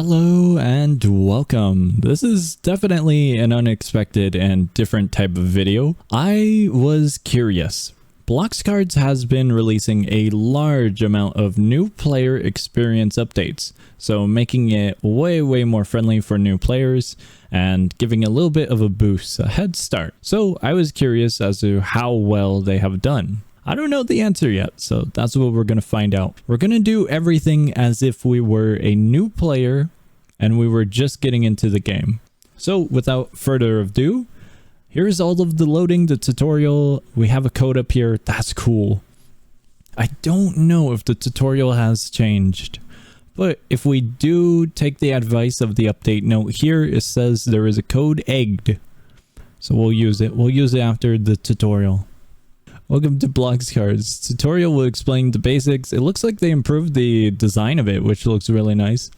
Hello and welcome. This is definitely an unexpected and different type of video. I was curious. Blox Cards has been releasing a large amount of new player experience updates, so making it way more friendly for new players and giving a little bit of a boost, a head start. So I was curious as to how well they have done. I don't know the answer yet, so that's what we're going to find out. We're going to do everything as if we were a new player and we were just getting into the game. So without further ado, here's all of the loading, the tutorial. We have a code up here. That's cool. I don't know if the tutorial has changed, but if we do take the advice of the update note here, it says there is a code egged. So we'll use it. We'll use it after the tutorial. Welcome to Blox Cards. Tutorial will explain the basics. It looks like they improved the design of it, which looks really nice.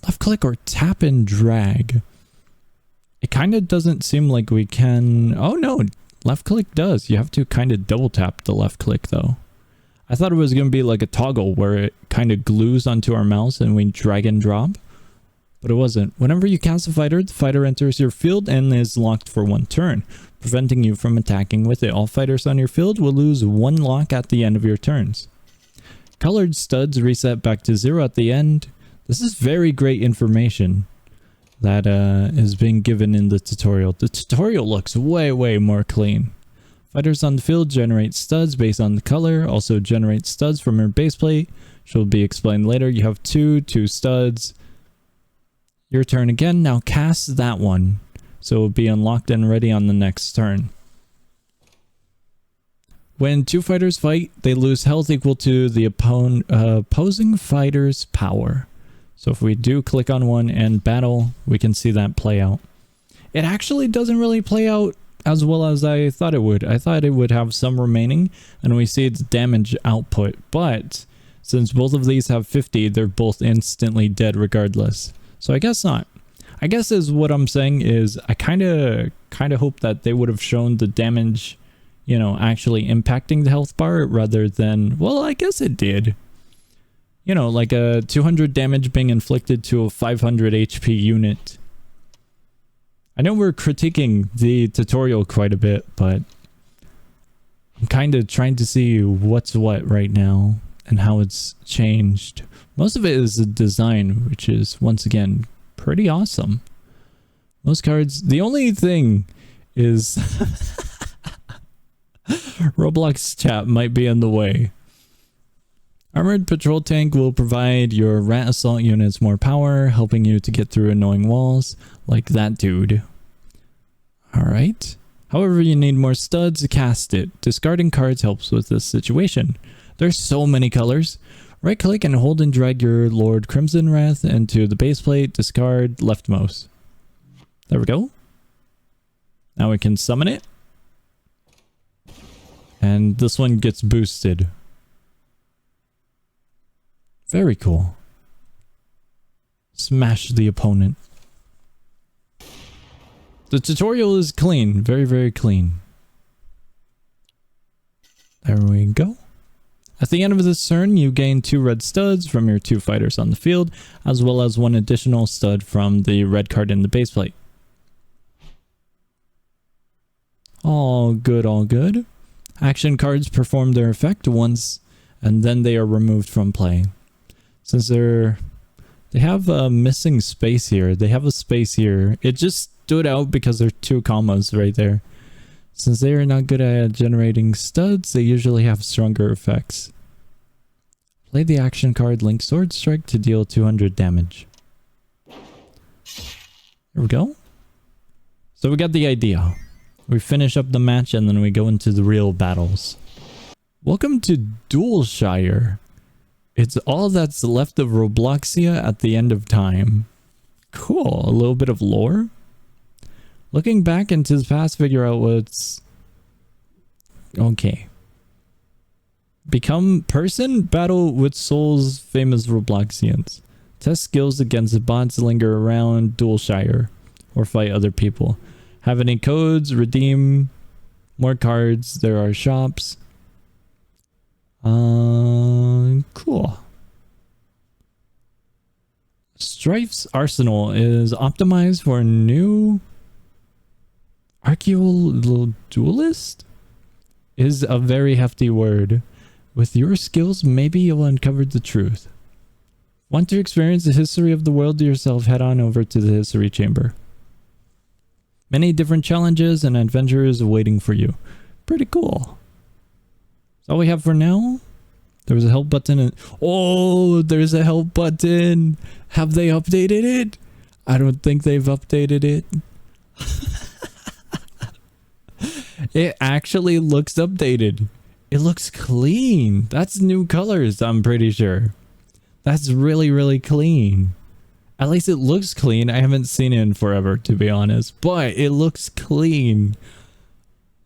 Left click or tap and drag. It kind of doesn't seem like we can... Oh no, left click does. You have to kind of double tap the left click though. I thought it was going to be like a toggle where it kind of glues onto our mouse and we drag and drop. But it wasn't. Whenever you cast a fighter, the fighter enters your field and is locked for one turn, preventing you from attacking with it. All fighters on your field will lose one lock at the end of your turns. Colored studs reset back to 0 at the end. This is very great information that is being given in the tutorial. The tutorial looks way more clean. Fighters on the field generate studs based on the color, also generate studs from your base plate, which will be explained later. You have two studs. Your turn again. Now cast that one, so it will be unlocked and ready on the next turn. When two fighters fight, they lose health equal to the opposing fighter's power. So if we do click on one and battle, we can see that play out. It actually doesn't really play out as well as I thought it would. I thought it would have some remaining, and we see its damage output. But since both of these have 50, they're both instantly dead regardless. So I guess not. I guess is what I'm saying is I kind of hope that they would have shown the damage, you know, actually impacting the health bar rather than, well, I guess it did. You know, like a 200 damage being inflicted to a 500 HP unit. I know we're critiquing the tutorial quite a bit, but I'm kind of trying to see what's what right now and how it's changed. Most of it is the design, which is, once again, pretty awesome. Most cards... The only thing is... Roblox chat might be in the way. Armored Patrol Tank will provide your rat assault units more power, helping you to get through annoying walls, like that dude. Alright. However, you need more studs to cast it. Discarding cards helps with this situation. There's so many colors. Right click and hold and drag your Lord Crimson Wrath into the base plate, discard leftmost. There we go. Now we can summon it. And this one gets boosted. Very cool. Smash the opponent. The tutorial is clean. Very clean. There we go. At the end of this turn, you gain 2 red studs from your 2 fighters on the field, as well as 1 additional stud from the red card in the base plate. All good, all good. Action cards perform their effect once, and then they are removed from play. Since they have a missing space here. They have a space here. It just stood out because there are 2 commas right there. Since they are not good at generating studs, they usually have stronger effects. Play the action card Link Sword Strike to deal 200 damage. Here we go. So we got the idea. We finish up the match and then we go into the real battles. Welcome to Duelshire. It's all that's left of Robloxia at the end of time. Cool. A little bit of lore. Looking back into the past, figure out what's... Okay. Become person, battle with souls, famous Robloxians. Test skills against the bots, linger around Duelshire, or fight other people. Have any codes, redeem more cards, there are shops. Cool. Strife's arsenal is optimized for new archaeal duelist? Is a very hefty word. With your skills, maybe you'll uncover the truth. Want to experience the history of the world yourself? Head on over to the history chamber. Many different challenges and adventures waiting for you. Pretty cool. That's all we have for now. There was a help button and oh, there's a help button. Have they updated it? I don't think they've updated it. It actually looks updated. It looks clean. That's new colors, I'm pretty sure. That's really, really clean. At least it looks clean. I haven't seen it in forever, to be honest, but it looks clean.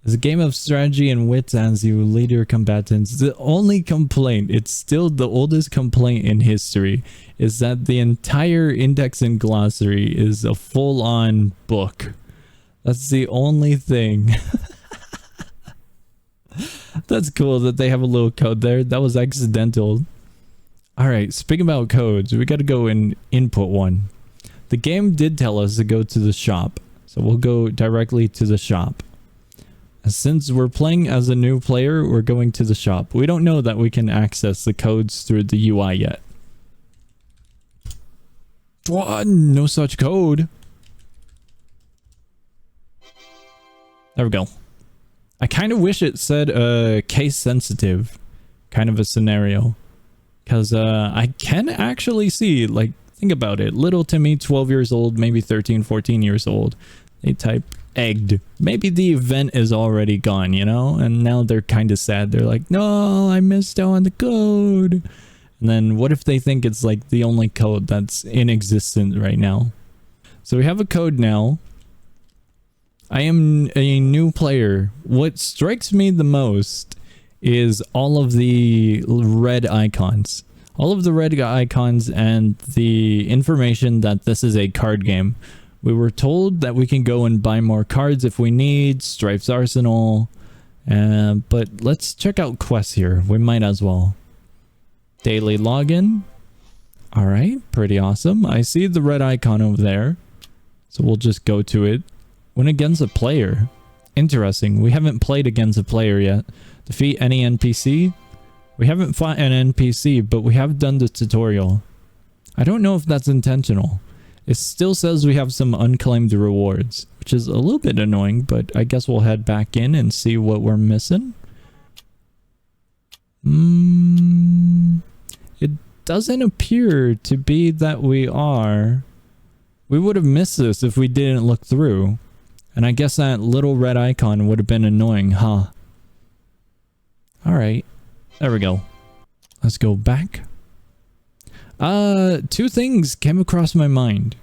It's a game of strategy and wits as you lead your combatants. The only complaint, it's still the oldest complaint in history, is that the entire index and glossary is a full-on book. That's the only thing. That's cool that they have a little code there. That was accidental. Alright, speaking about codes, we gotta go and input one. The game did tell us to go to the shop, so we'll go directly to the shop. Since we're playing as a new player, we're going to the shop. We don't know that we can access the codes through the UI yet. What? No such code. There we go. I kind of wish it said case sensitive kind of a scenario. Because I can actually see, like, think about it. Little Timmy, 12 years old, maybe 13, 14 years old. They type egged. Maybe the event is already gone, you know? And now they're kind of sad. They're like, no, I missed out on the code. And then what if they think it's like the only code that's in existence right now? So we have a code now. I am a new player. What strikes me the most is all of the red icons. All of the red icons and the information that this is a card game. We were told that we can go and buy more cards if we need, Strife's arsenal. But let's check out quests here. We might as well. Daily login. Alright, pretty awesome. I see the red icon over there. So we'll just go to it. Win against a player. Interesting. We haven't played against a player yet. Defeat any NPC. We haven't fought an NPC, but we have done the tutorial. I don't know if that's intentional. It still says we have some unclaimed rewards, which is a little bit annoying, but I guess we'll head back in and see what we're missing. It doesn't appear to be that we are. We would have missed this if we didn't look through. And I guess that little red icon would have been annoying, huh? Alright. There we go. Let's go back. Two things came across my mind.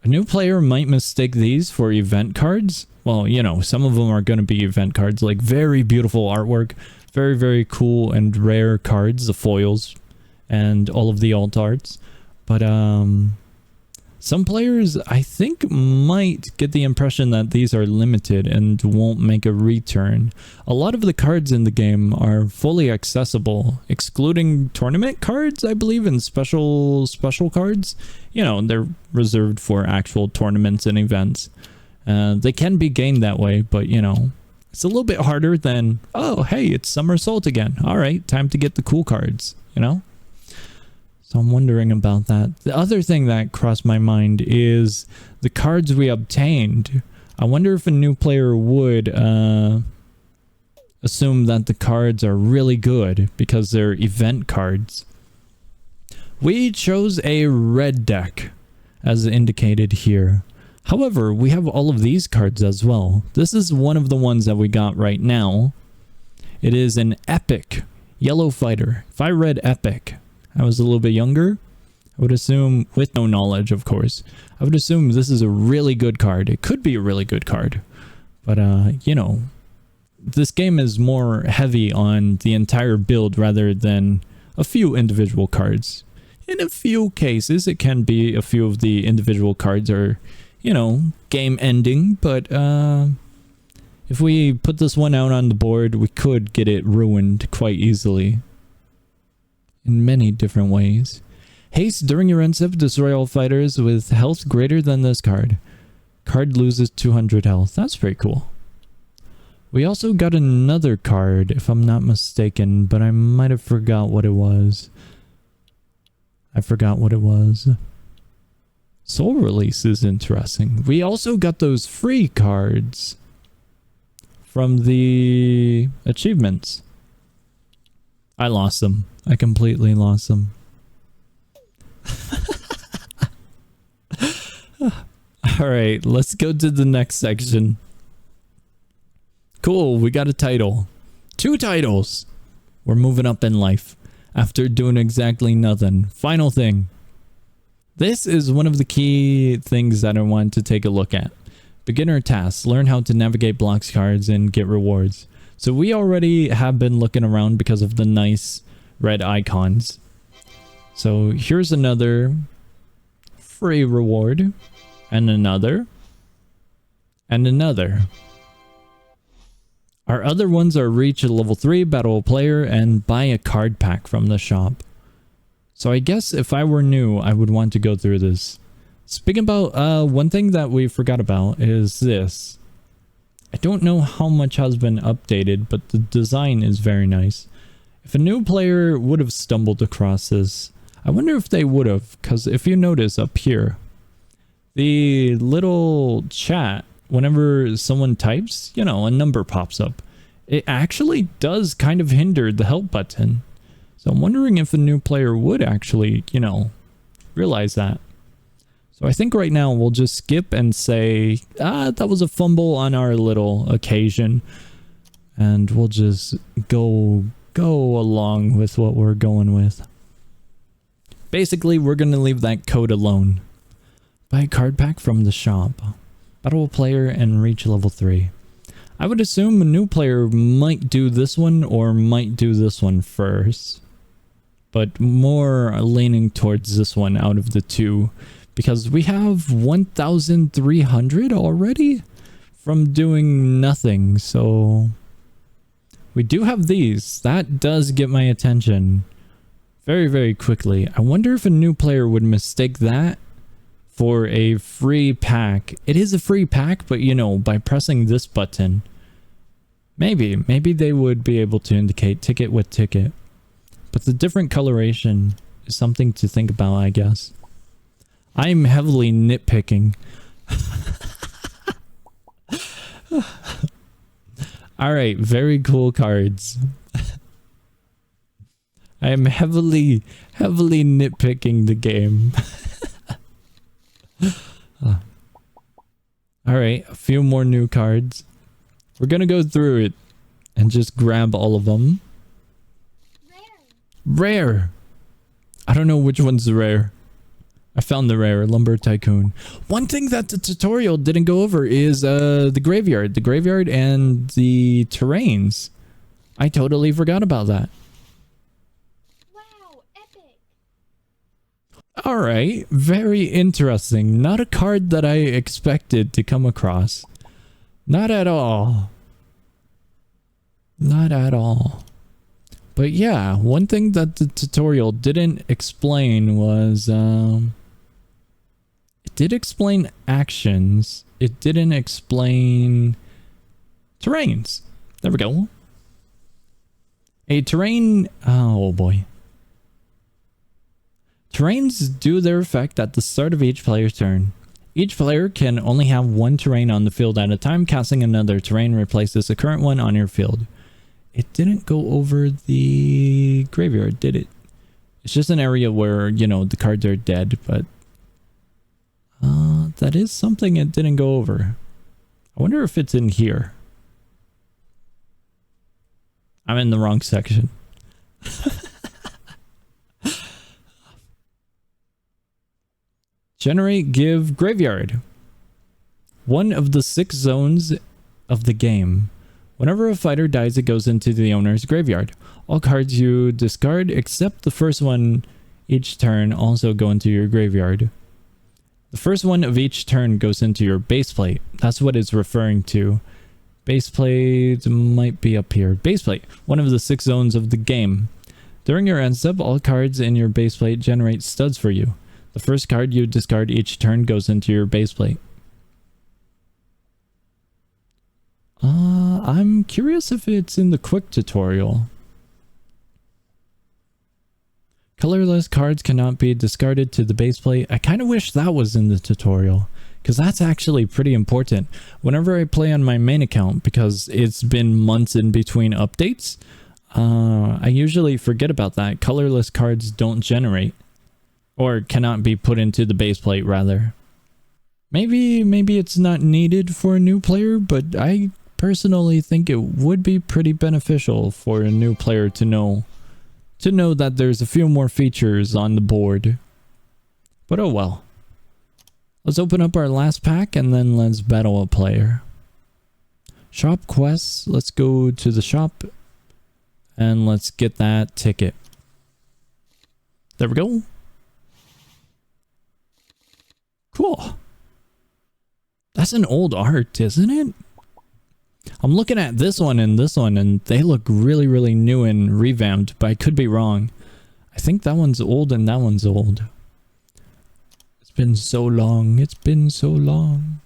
A new player might mistake these for event cards. Well, you know, some of them are going to be event cards, like very beautiful artwork, very, very cool and rare cards, the foils, and all of the alt arts. But, some players, I think, might get the impression that these are limited and won't make a return. A lot of the cards in the game are fully accessible, excluding tournament cards, I believe, and special cards. You know, they're reserved for actual tournaments and events. They can be gained that way, but, you know, it's a little bit harder than, oh, hey, it's Somersault again. All right, time to get the cool cards, you know? So I'm wondering about that. The other thing that crossed my mind is the cards we obtained. I wonder if a new player would assume that the cards are really good because they're event cards. We chose a red deck, as indicated here. However, we have all of these cards as well. This is one of the ones that we got right now. It is an epic yellow fighter. If I read epic, I was a little bit younger, I would assume, with no knowledge of course, I would assume this is a really good card. It could be a really good card, but you know, this game is more heavy on the entire build rather than a few individual cards. In a few cases, it can be a few of the individual cards are, you know, game ending, but if we put this one out on the board, we could get it ruined quite easily. In many different ways. Haste during your end step, destroy all fighters with health greater than this card. Card loses 200 health. That's pretty cool. We also got another card, if I'm not mistaken, but I might have forgot what it was. I forgot what it was. Soul Release is interesting. We also got those free cards from the achievements. I lost them. I completely lost them. Alright, let's go to the next section. Cool, we got a title. 2 titles! We're moving up in life after doing exactly nothing. Final thing. This is one of the key things that I want to take a look at. Beginner tasks. Learn how to navigate Blox Cards and get rewards. So we already have been looking around because of the nice red icons. So here's another free reward. And another. And another. Our other ones are reach a level 3, battle a player, and buy a card pack from the shop. So I guess if I were new, I would want to go through this. Speaking about, one thing that we forgot about is this. I don't know how much has been updated, but the design is very nice. If a new player would have stumbled across this, I wonder if they would have, because if you notice up here, the little chat, whenever someone types, you know, a number pops up. It actually does kind of hinder the help button. So I'm wondering if a new player would actually, you know, realize that. So I think right now we'll just skip and say, that was a fumble on our little occasion. And we'll just go along with what we're going with. Basically, we're going to leave that code alone. Buy a card pack from the shop. Battle a player and reach level 3. I would assume a new player might do this one or might do this one first. But more leaning towards this one out of the two. Because we have 1,300 already from doing nothing. So we do have these. That does get my attention very, very quickly. I wonder if a new player would mistake that for a free pack. It is a free pack, but you know, by pressing this button, maybe they would be able to indicate ticket with ticket. But the different coloration is something to think about, I guess. I'm heavily nitpicking. Alright, very cool cards. I am heavily nitpicking the game. Alright, a few more new cards. We're gonna go through it and just grab all of them. Rare! I don't know which one's the rare. I found the rare, Lumber Tycoon. One thing that the tutorial didn't go over is the graveyard. The graveyard and the terrains. I totally forgot about that. Wow, epic! Alright, very interesting. Not a card that I expected to come across. Not at all. Not at all. But yeah, one thing that the tutorial didn't explain was, it did explain actions. It didn't explain terrains. There we go. A terrain, oh boy. Terrains do their effect at the start of each player's turn. Each player can only have one terrain on the field at a time. Casting another terrain replaces the current one on your field. It didn't go over the graveyard, did it? It's just an area where, you know, the cards are dead, but that is something it didn't go over. I wonder if it's in here. I'm in the wrong section. Generate, give, graveyard. One of the 6 zones of the game. Whenever a fighter dies, it goes into the owner's graveyard. All cards you discard, except the first one each turn, also go into your graveyard. The first one of each turn goes into your base plate. That's what it's referring to. Base plate might be up here. Base plate, one of the 6 zones of the game. During your end step, all cards in your base plate generate studs for you. The first card you discard each turn goes into your base plate. I'm curious if it's in the quick tutorial. Colorless cards cannot be discarded to the base plate. I kind of wish that was in the tutorial, because that's actually pretty important. Whenever I play on my main account, because it's been months in between updates, I usually forget about that. Colorless cards don't generate, or cannot be put into the base plate rather. Maybe it's not needed for a new player, but I personally think it would be pretty beneficial for a new player to know that there's a few more features on the board. But oh well. Let's open up our last pack and then let's battle a player. Shop quests. Let's go to the shop and let's get that ticket. There we go. Cool. That's an old art, isn't it? I'm looking at this one and they look really, really new and revamped, but I could be wrong. I think that one's old and that one's old. It's been so long. It's been so long.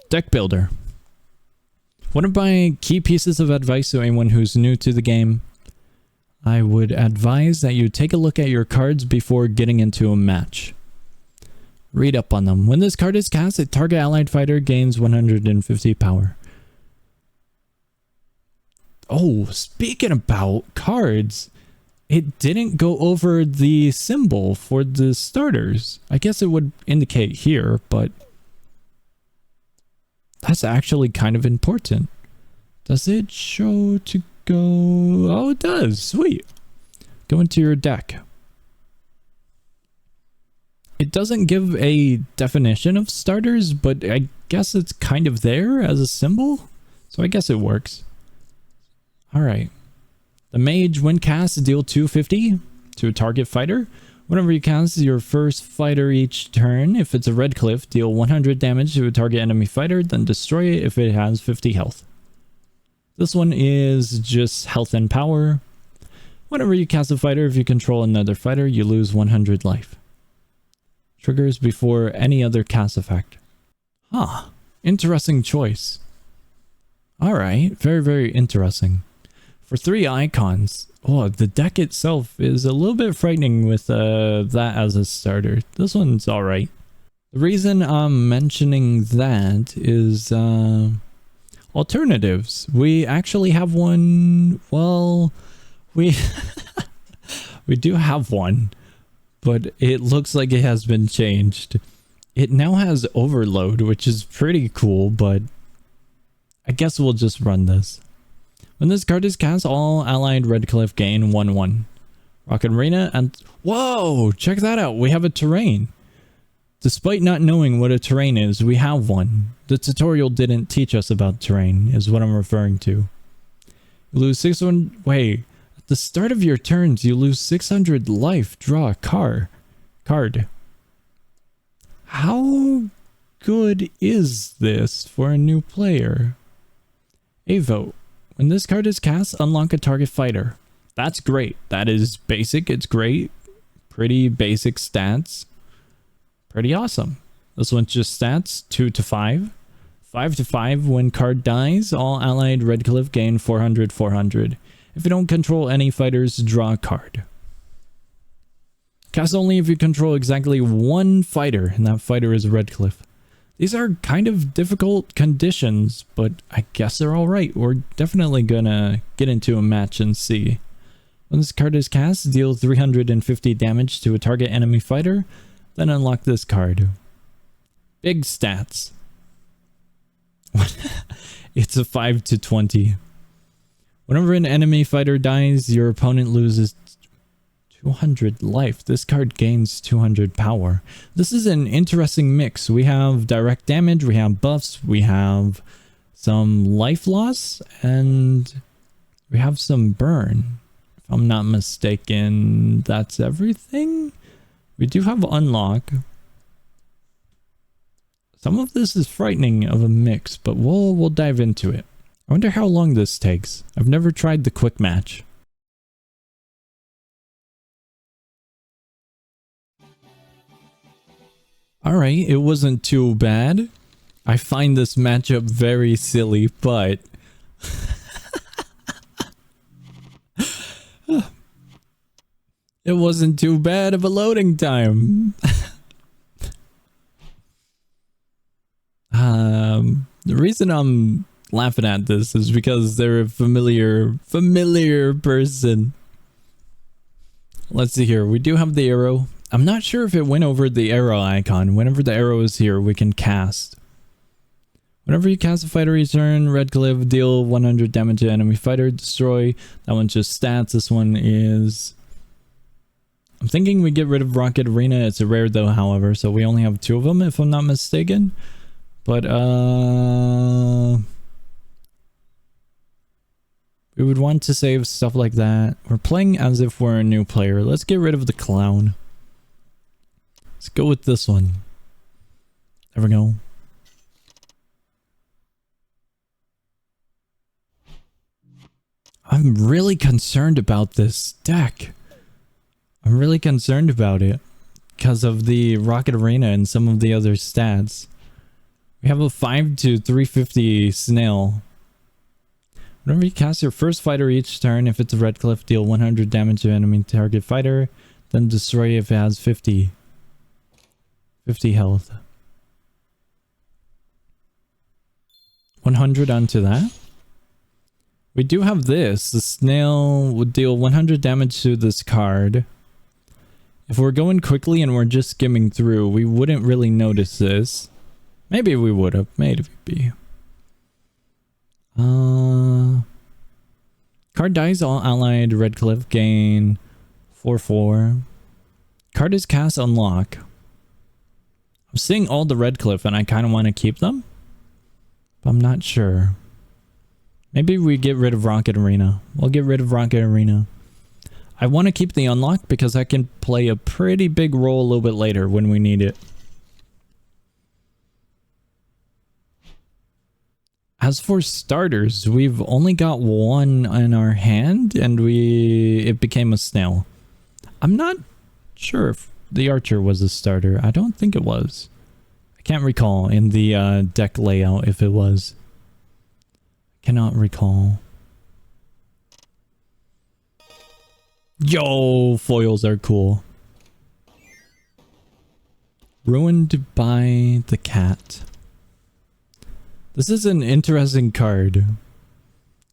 Deck builder. One of my key pieces of advice to anyone who's new to the game, I would advise that you take a look at your cards before getting into a match. Read up on them. When this card is cast, a target allied fighter gains 150 power. Oh, speaking about cards, it didn't go over the symbol for the starters. I guess it would indicate here, but that's actually kind of important. Does it show to go? Oh, it does. Sweet. Go into your deck. It doesn't give a definition of starters, but I guess it's kind of there as a symbol. So I guess it works. Alright. The mage, when cast, deal 250 to a target fighter. Whenever you cast your first fighter each turn, if it's a red cliff, deal 100 damage to a target enemy fighter, then destroy it if it has 50 health. This one is just health and power. Whenever you cast a fighter, if you control another fighter, you lose 100 life. Triggers before any other cast effect. Huh. Interesting choice. Alright. Very, very interesting. For 3 icons. Oh, the deck itself is a little bit frightening with that as a starter. This one's alright. The reason I'm mentioning that is alternatives. We actually have one. Well, we do have one. But it looks like it has been changed. It now has overload, which is pretty cool, but I guess we'll just run this. When this card is cast, all allied red cliff gain 1/1. Rocket Arena and... Whoa! Check that out. We have a terrain. Despite not knowing what a terrain is, we have one. The tutorial didn't teach us about terrain, is what I'm referring to. You lose 6-1... Wait... At the start of your turns, you lose 600 life. Draw a card. How good is this for a new player? A vote. When this card is cast, unlock a target fighter. That's great. That is basic. It's great. Pretty basic stats. Pretty awesome. This one's just stats 2 to 5. 5 to 5. When card dies, all allied red cliff gain 400. If you don't control any fighters, draw a card. Cast only if you control exactly one fighter, and that fighter is Redcliffe. These are kind of difficult conditions, but I guess they're alright. We're definitely gonna get into a match and see. When this card is cast, deal 350 damage to a target enemy fighter, then unlock this card. Big stats. It's a 5 to 20. Whenever an enemy fighter dies, your opponent loses 200 life. This card gains 200 power. This is an interesting mix. We have direct damage, we have buffs, we have some life loss, and we have some burn. If I'm not mistaken, that's everything. We do have unlock. Some of this is frightening of a mix, but we'll dive into it. I wonder how long this takes. I've never tried the quick match. Alright, it wasn't too bad. I find this matchup very silly, but... it wasn't too bad of a loading time. The reason I'm laughing at this is because they're a familiar person. Let's see here. We do have the arrow. I'm not sure if it went over the arrow icon. Whenever the arrow is here, we can cast. Whenever you cast a fighter each turn, red cliff, deal 100 damage to enemy fighter, destroy. That one's just stats. This one is... I'm thinking we get rid of Rocket Arena. It's a rare though, however, so we only have 2 of them if I'm not mistaken. But, we would want to save stuff like that. We're playing as if we're a new player. Let's get rid of the clown. Let's go with this one. There we go. I'm really concerned about this deck. I'm really concerned about it because of the Rocket Arena and some of the other stats. We have a 5 to 350 snail. Whenever you cast your first fighter each turn, if it's a red cliff, deal 100 damage to enemy target fighter, then destroy if it has 50 health. 100 onto that. We do have this. The snail would deal 100 damage to this card. If we're going quickly and we're just skimming through, we wouldn't really notice this. Maybe we would have. Maybe. Card dies, all allied red cliff gain 4/4. Card is cast, unlock. I'm seeing all the red cliff and I kind of want to keep them, but I'm not sure. Maybe we get rid of Rocket Arena. We'll get rid of Rocket Arena. I want to keep the unlock because I can play a pretty big role a little bit later when we need it. As for starters, we've only got one in our hand and it became a snail. I'm not sure if the archer was a starter. I don't think it was. I can't recall in the deck layout if it was. Cannot recall. Yo, foils are cool. Ruined by the cat. This is an interesting card.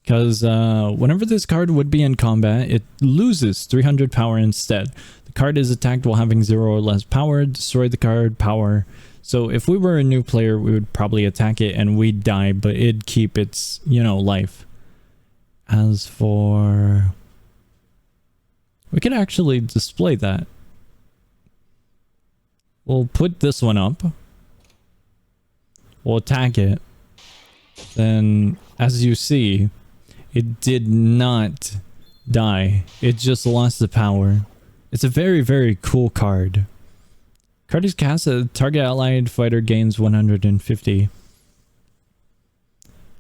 Because whenever this card would be in combat, it loses 300 power instead. The card is attacked while having 0 or less power. Destroy the card, power. So if we were a new player, we would probably attack it and we'd die, but it'd keep its, you know, life. As for... we could actually display that. We'll put this one up. We'll attack it. Then, as you see, it did not die. It just lost the power. It's a very, very cool card. Card is cast, a target allied fighter gains 150.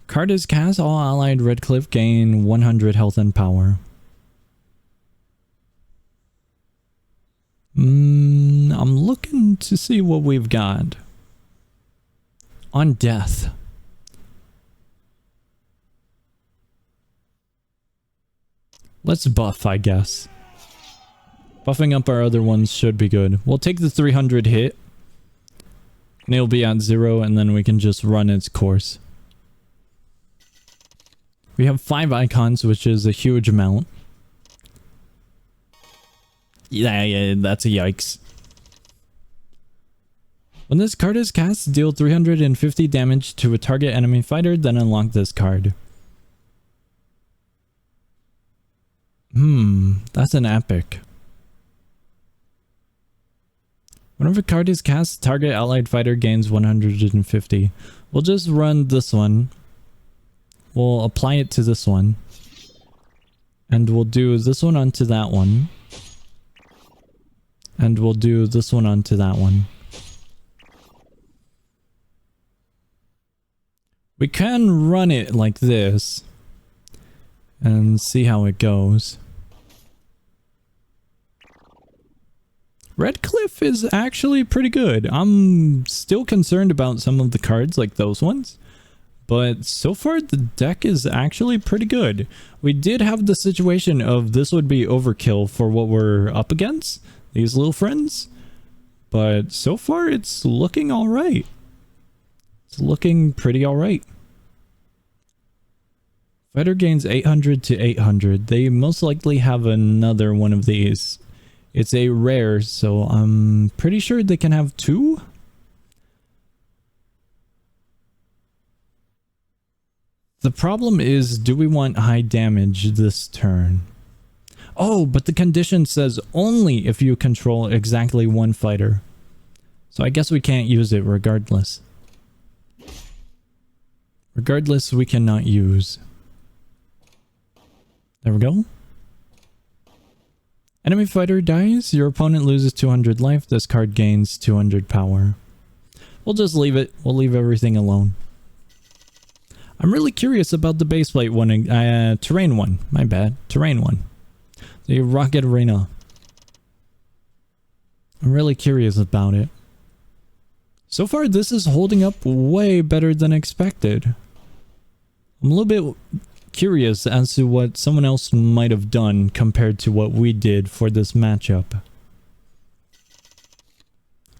Card is cast, all allied red cliff gain 100 health and power. I'm looking to see what we've got. On death. Let's buff, I guess. Buffing up our other ones should be good. We'll take the 300 hit. And it'll be at 0 and then we can just run its course. We have 5 icons, which is a huge amount. Yeah, that's a yikes. When this card is cast, deal 350 damage to a target enemy fighter, then unlock this card. That's an epic. Whenever a card is cast, target allied fighter gains 150. We'll just run this one. We'll apply it to this one. And we'll do this one onto that one. And we'll do this one onto that one. We can run it like this. And see how it goes. Redcliffe is actually pretty good. I'm still concerned about some of the cards like those ones. But so far the deck is actually pretty good. We did have the situation of this would be overkill for what we're up against. These little friends. But so far it's looking alright. It's looking pretty alright. Fighter gains 800 to 800. They most likely have another one of these. It's a rare, so I'm pretty sure they can have two. The problem is, do we want high damage this turn? Oh, but the condition says only if you control exactly one fighter. So I guess we can't use it regardless. Regardless, we cannot use. There we go. Enemy fighter dies, your opponent loses 200 life, this card gains 200 power. We'll just leave it. We'll leave everything alone. I'm really curious about the baseplate one, terrain one. My bad. Terrain one. The Rocket Arena. I'm really curious about it. So far, this is holding up way better than expected. I'm a little bit curious as to what someone else might have done compared to what we did for this matchup.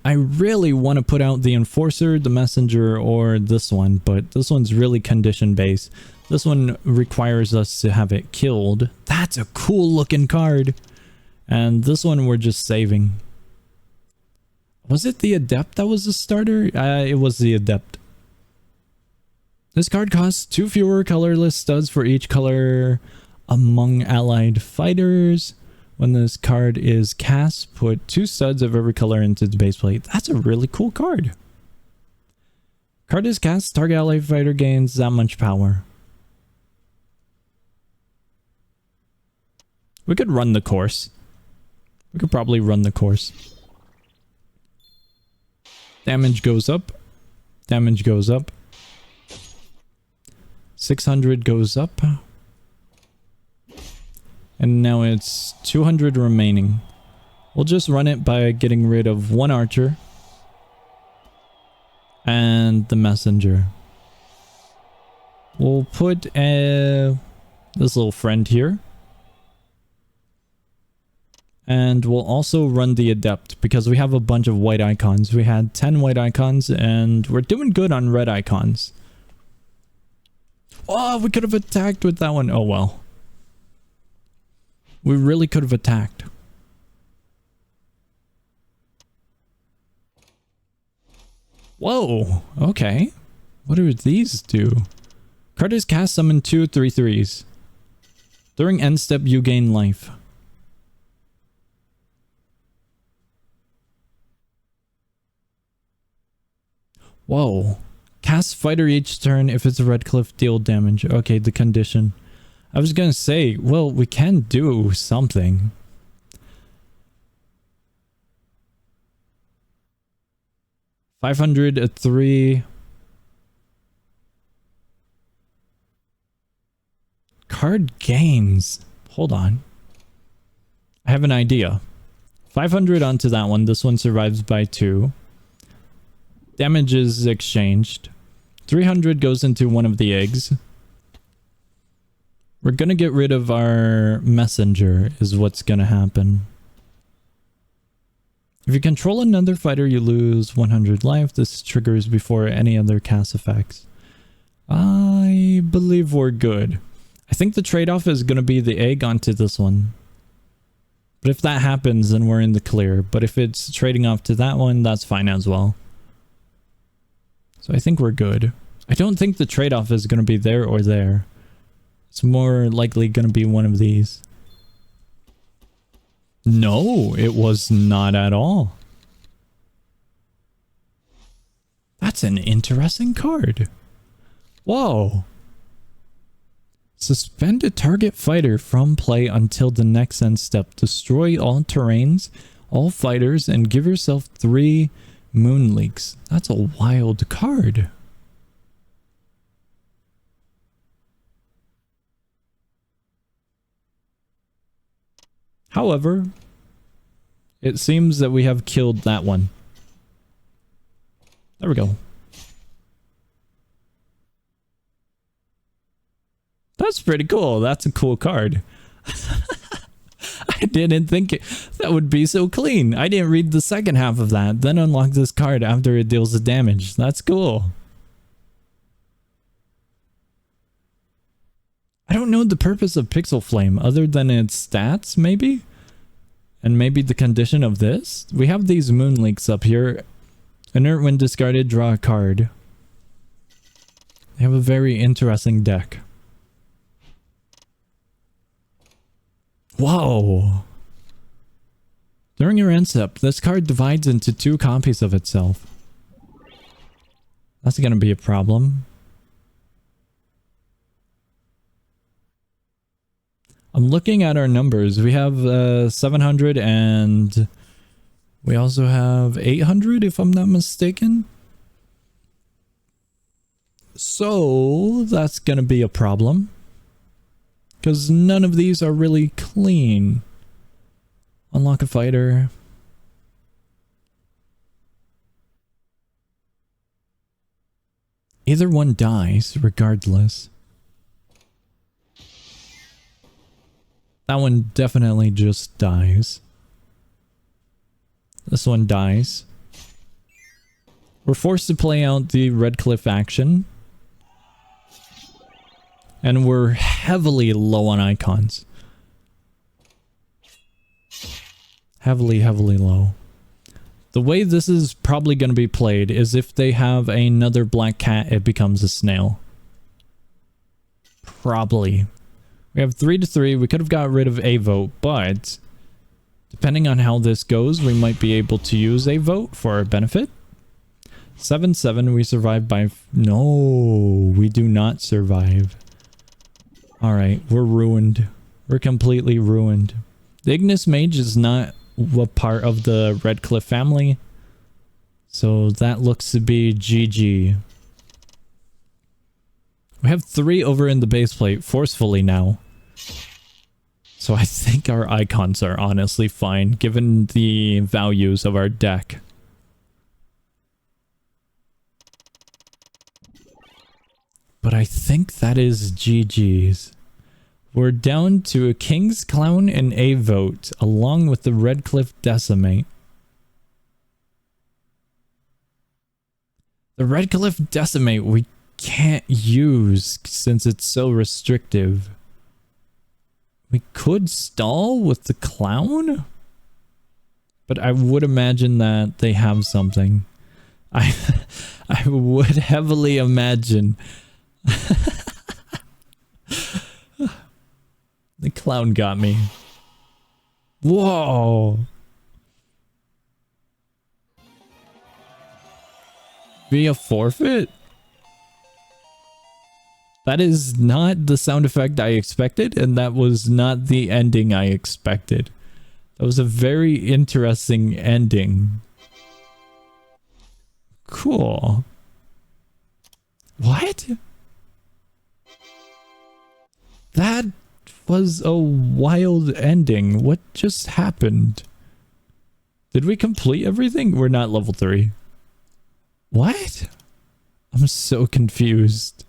I really want to put out the Enforcer, the Messenger, or this one, but this one's really condition based. This one requires us to have it killed. That's a cool looking card. And this one we're just saving. Was it the Adept that was the starter? It was the Adept. This card costs 2 fewer colorless studs for each color among allied fighters. When this card is cast, put 2 studs of every color into the base plate. That's a really cool card. Card is cast, target allied fighter gains that much power. We could run the course. We could probably run the course. Damage goes up. Damage goes up. 600 goes up. And now it's 200 remaining. We'll just run it by getting rid of 1 archer. And the messenger. We'll put this little friend here. And we'll also run the adept because we have a bunch of white icons. We had 10 white icons and we're doing good on red icons. Oh, we could have attacked with that one. Oh well. We really could have attacked. Whoa, okay. What do these do? Card is cast, summon 2 3/3s. During end step, you gain life. Whoa. Cast fighter each turn. If it's a Redcliffe, deal damage. Okay, the condition. I was gonna say, well, we can do something. $500 at 3. Card gains. Hold on. I have an idea. 500 onto that one. This one survives by 2. Damage is exchanged. 300 goes into one of the eggs. We're gonna get rid of our messenger is what's gonna happen. If you control another fighter, you lose 100 life. This triggers before any other cast effects. I believe we're good. I think the trade-off is gonna be the egg onto this one. But if that happens, then we're in the clear. But if it's trading off to that one, that's fine as well. So I think we're good. I don't think the trade-off is going to be there or there. It's more likely going to be one of these. No, it was not at all. That's an interesting card. Whoa. Suspend a target fighter from play until the next end step. Destroy all terrains, all fighters, and give yourself 3 moon leaks. That's a wild card. However, It seems that we have killed that one. There we go. That's pretty cool. That's a cool card. I didn't think that would be so clean. I didn't read the second half of that. Then unlock this card after it deals the damage. That's cool. I don't know the purpose of Pixel Flame other than its stats, maybe? And maybe the condition of this? We have these moon leaks up here. Inert when discarded, draw a card. They have a very interesting deck. Whoa! During your end step, this card divides into 2 copies of itself. That's gonna be a problem. I'm looking at our numbers. We have 700 and we also have 800 if I'm not mistaken. So that's gonna be a problem. Because none of these are really clean. Unlock a fighter. Either one dies, regardless. That one definitely just dies. This one dies. We're forced to play out the Red Cliff action. And we're heavily low on icons. Heavily low. The way this is probably going to be played is if they have another black cat, it becomes a snail. Probably. We have 3 to 3. We could have got rid of a vote, but depending on how this goes, we might be able to use a vote for our benefit. 7-7, we survive by... No, we do not survive. Alright, we're ruined. We're completely ruined. The Ignis Mage is not a part of the Red Cliff family. So that looks to be GG. We have 3 over in the base plate forcefully now. So I think our icons are honestly fine given the values of our deck. But I think that is GG's. We're down to a King's Clown and a vote, along with the Red Cliff Decimate. The Red Cliff Decimate we can't use since it's so restrictive. We could stall with the Clown? But I would imagine that they have something. I would heavily imagine... The Clown got me. Whoa! Via forfeit? That is not the sound effect I expected, and that was not the ending I expected. That was a very interesting ending. Cool. What? That was a wild ending. What just happened? Did we complete everything? We're not level 3. What? I'm so confused.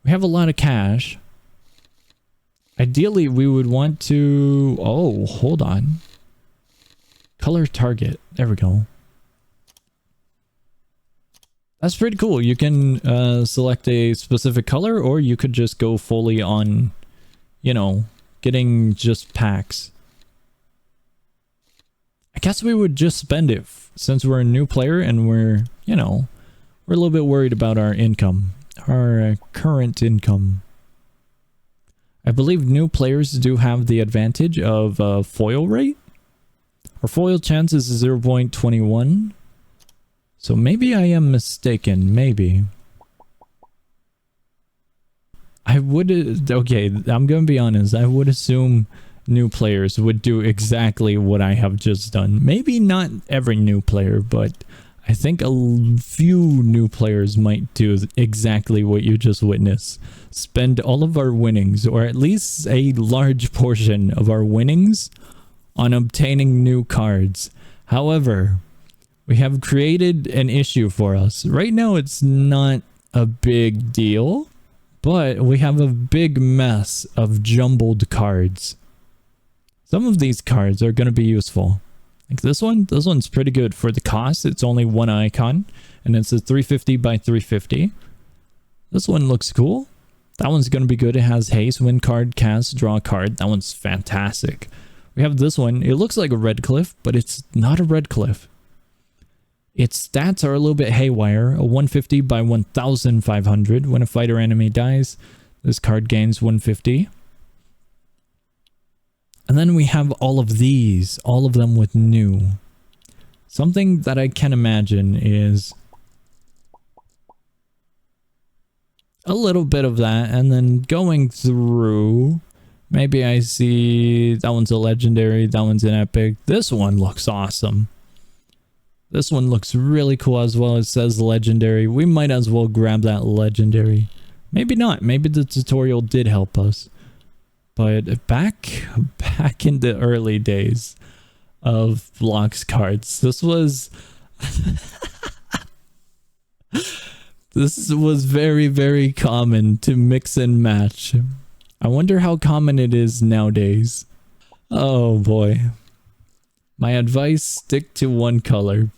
We have a lot of cash. Ideally, we would want to... Oh, hold on. Color target. There we go. That's pretty cool. You can select a specific color, or you could just go fully on, you know, getting just packs. I guess we would just spend it since we're a new player and we're, you know, we're a little bit worried about our income, our current income. I believe new players do have the advantage of foil rate. Our foil chance is 0.21. So maybe I am mistaken, maybe. I would... Okay, I'm gonna be honest. I would assume new players would do exactly what I have just done. Maybe not every new player, but I think a few new players might do exactly what you just witnessed. Spend all of our winnings, or at least a large portion of our winnings, on obtaining new cards. However, we have created an issue for us. Right now, it's not a big deal, but we have a big mess of jumbled cards. Some of these cards are going to be useful. Like this one. This one's pretty good for the cost. It's only one icon, and it's a 350 by 350. This one looks cool. That one's going to be good. It has haste, win card, cast, draw a card. That one's fantastic. We have this one. It looks like a red cliff, but it's not a red cliff. Its stats are a little bit haywire. A 150 by 1500. When a fighter enemy dies, this card gains 150. And then we have all of these. All of them with new. Something that I can imagine is a little bit of that. And then going through, maybe I see that one's a legendary. That one's an epic. This one looks awesome. This one looks really cool as well. It says legendary. We might as well grab that legendary. Maybe not. Maybe the tutorial did help us. But back in the early days of Blox Cards, this was this was very, very common to mix and match. I wonder how common it is nowadays. Oh boy. My advice, stick to one color.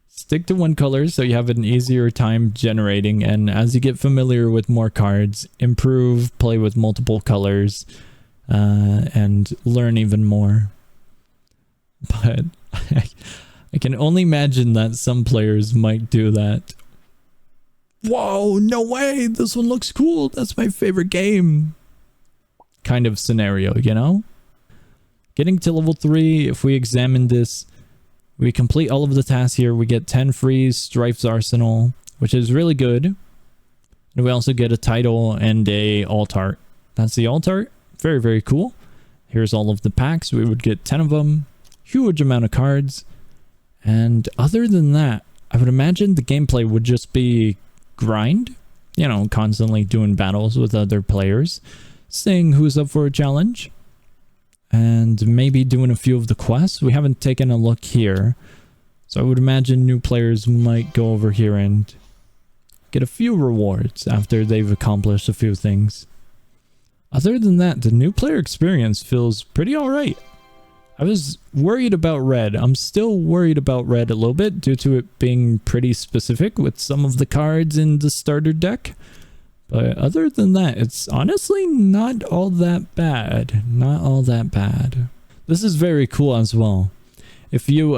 Stick to one color so you have an easier time generating, and as you get familiar with more cards, improve, play with multiple colors, and learn even more. But I can only imagine that some players might do that. Whoa, no way, this one looks cool, that's my favorite game. Kind of scenario, you know? Getting to level 3, if we examine this, we complete all of the tasks here. We get 10 free Strife's Arsenal, which is really good. And we also get a title and a alt art. That's the alt art. Very, very cool. Here's all of the packs. We would get 10 of them. Huge amount of cards. And other than that, I would imagine the gameplay would just be grind. You know, constantly doing battles with other players. Seeing who's up for a challenge. And maybe doing a few of the quests. We haven't taken a look here. So I would imagine new players might go over here and get a few rewards after they've accomplished a few things. Other than that, the new player experience feels pretty alright. I was worried about red. I'm still worried about red a little bit due to it being pretty specific with some of the cards in the starter deck. But other than that, it's honestly not all that bad. Not all that bad. This is very cool as well. If you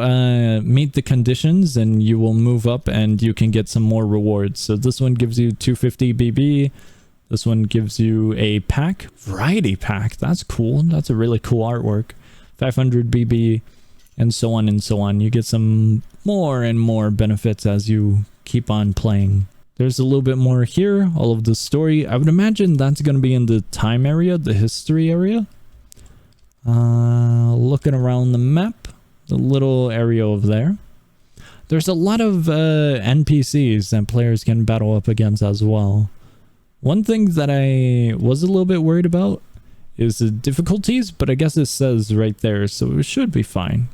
meet the conditions, then you will move up and you can get some more rewards. So this one gives you 250 BB. This one gives you a pack. Variety pack. That's cool. That's a really cool artwork. 500 BB and so on and so on. You get some more and more benefits as you keep on playing. There's a little bit more here, all of the story. I would imagine that's going to be in the time area, the history area. Looking around the map, the little area over there. There's a lot of NPCs that players can battle up against as well. One thing that I was a little bit worried about is the difficulties, but I guess it says right there, so it should be fine.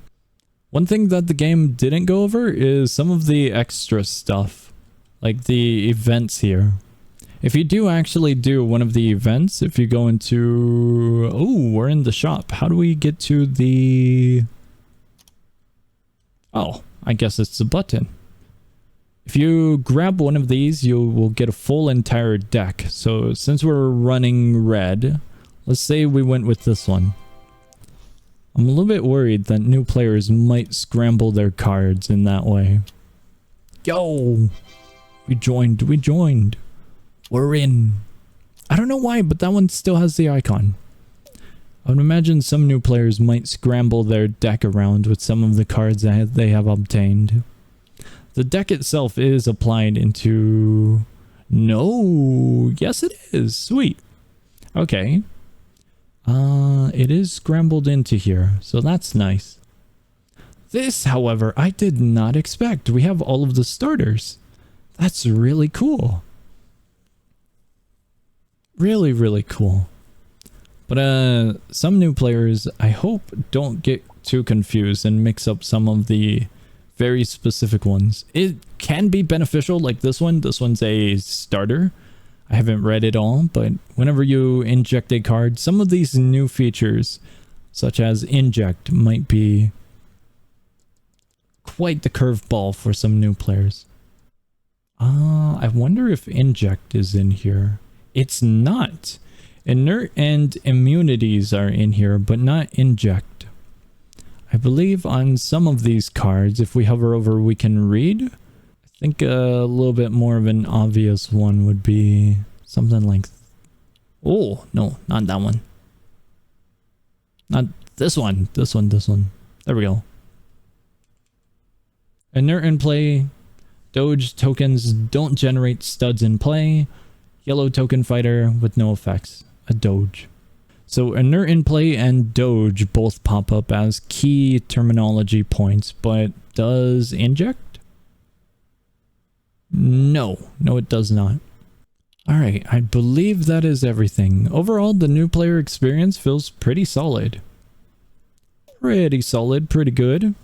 One thing that the game didn't go over is some of the extra stuff. Like the events here. If you do actually do one of the events, if you go into... Oh, we're in the shop. How do we get to the... Oh, I guess it's the button. If you grab one of these, you will get a full entire deck. So since we're running red, let's say we went with this one. I'm a little bit worried that new players might scramble their cards in that way. Yo! We joined. We're in. I don't know why, but that one still has the icon. I would imagine some new players might scramble their deck around with some of the cards that they have obtained. The deck itself is applied into... No. Yes, it is. Sweet. Okay. It is scrambled into here, so that's nice. This, however, I did not expect. We have all of the starters. That's really cool. Really, really cool. But some new players, I hope, don't get too confused and mix up some of the very specific ones. It can be beneficial, like this one. This one's a starter. I haven't read it all, but whenever you inject a card, some of these new features, such as inject, might be quite the curveball for some new players. I wonder if inject is in here. It's not. Inert and immunities are in here, but not inject. I believe on some of these cards, if we hover over, we can read. I think a little bit more of an obvious one would be something like... Oh, no, not that one. Not this one. This one. There we go. Inert in play. Doge tokens don't generate studs in play. Yellow token fighter with no effects. A Doge. So inert in play and Doge both pop up as key terminology points, but does inject? No, it does not. Alright, I believe that is everything. Overall, the new player experience feels pretty solid. Pretty good.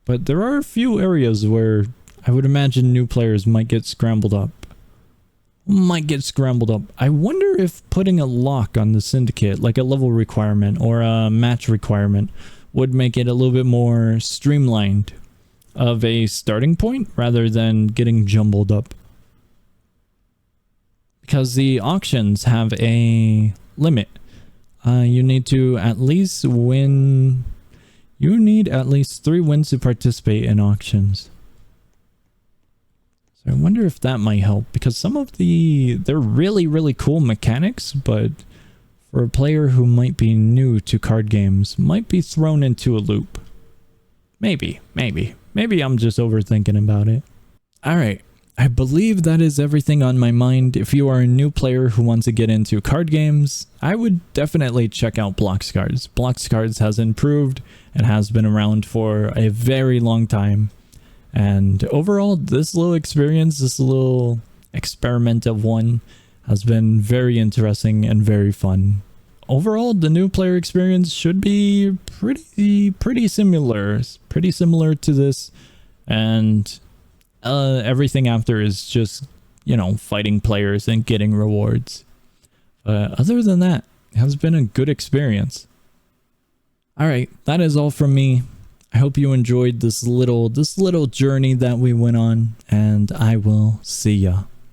But there are a few areas where I would imagine new players might get scrambled up. I wonder if putting a lock on the syndicate, like a level requirement or a match requirement, would make it a little bit more streamlined of a starting point rather than getting jumbled up. Because the auctions have a limit. You need to at least win... You need at least 3 wins to participate in auctions. So I wonder if that might help, because some of they're really cool mechanics, but for a player who might be new to card games, might be thrown into a loop. Maybe I'm just overthinking about it. Alright, I believe that is everything on my mind. If you are a new player who wants to get into card games, I would definitely check out Blox Cards. Blox Cards has improved and has been around for a very long time. And overall, this little experience, this little experiment of one, has been very interesting and very fun. Overall, the new player experience should be pretty similar to this, and everything after is just, you know, fighting players and getting rewards. Other than that, it has been a good experience. Alright, that is all from me. I hope you enjoyed this little journey that we went on, and I will see ya.